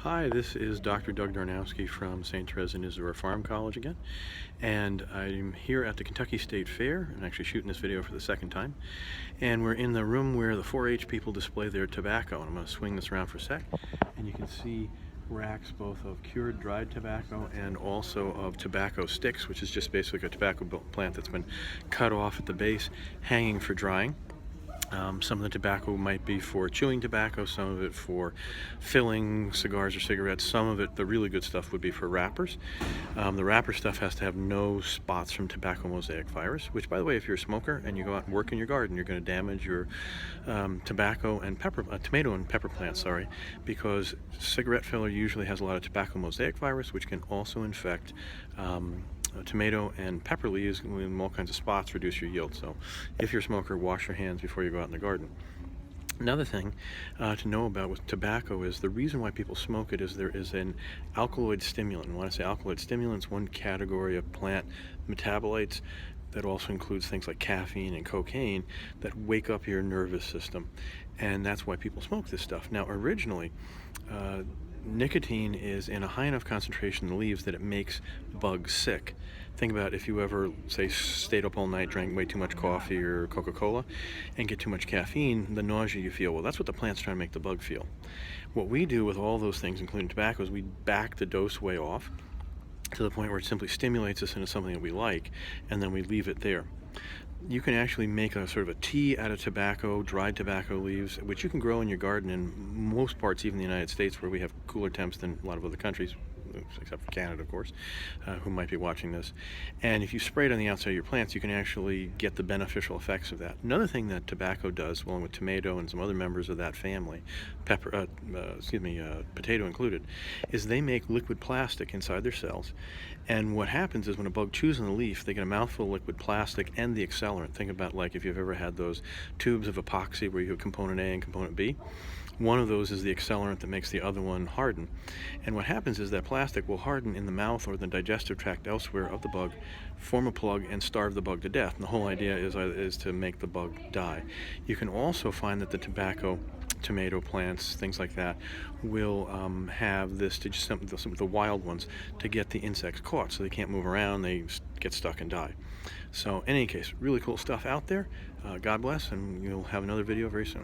Hi, this is Dr. Doug Darnowski from St. Therese and Isidore Farm College again, and I'm here at the Kentucky State Fair. I'm actually shooting this video for the second time, and we're in the room where the 4-H people display their tobacco. And I'm going to swing this around for a sec, and you can see racks both of cured dried tobacco and also of tobacco sticks, which is just basically a tobacco plant that's been cut off at the base, hanging for drying. Some of the tobacco might be for chewing tobacco, some of it for filling cigars or cigarettes, some of it, the really good stuff, would be for wrappers. The wrapper stuff has to have no spots from tobacco mosaic virus, which, by the way, if you're a smoker and you go out and work in your garden, you're going to damage your tomato and pepper plants, because cigarette filler usually has a lot of tobacco mosaic virus, which can also infect tomato and pepper leaves in all kinds of spots, reduce your yield. So if you're a smoker, wash your hands before you go out in the garden. Another thing to know about with tobacco is the reason why people smoke it is there is an alkaloid stimulant. And when I say alkaloid stimulant, it's one category of plant metabolites that also includes things like caffeine and cocaine that wake up your nervous system. And that's why people smoke this stuff. Now, originally, nicotine is in a high enough concentration in the leaves that it makes bugs sick. Think about if you ever, say, stayed up all night, drank way too much coffee or Coca-Cola, and get too much caffeine, the nausea you feel. Well, that's what the plant's trying to make the bug feel. What we do with all those things, including tobacco, is we back the dose way off to the point where it simply stimulates us into something that we like, and then we leave it there. You can actually make a sort of a tea out of tobacco, dried tobacco leaves, which you can grow in your garden in most parts, even the United States, where we have cooler temps than a lot of other countries, except for Canada, of course, who might be watching this. And if you spray it on the outside of your plants, you can actually get the beneficial effects of that. Another thing that tobacco does, along with tomato and some other members of that family, potato included, is they make liquid plastic inside their cells. And what happens is when a bug chews on the leaf, they get a mouthful of liquid plastic and the accelerant. Think about, like, if you've ever had those tubes of epoxy where you have component A and component B. One of those is the accelerant that makes the other one harden. And what happens is that plastic will harden in the mouth or the digestive tract elsewhere of the bug, form a plug, and starve the bug to death. And the whole idea is to make the bug die. You can also find that the tobacco, tomato plants, things like that, will have this, to just some of the wild ones, to get the insects caught so they can't move around, they get stuck and die. So in any case, really cool stuff out there. God bless, and you'll have another video very soon.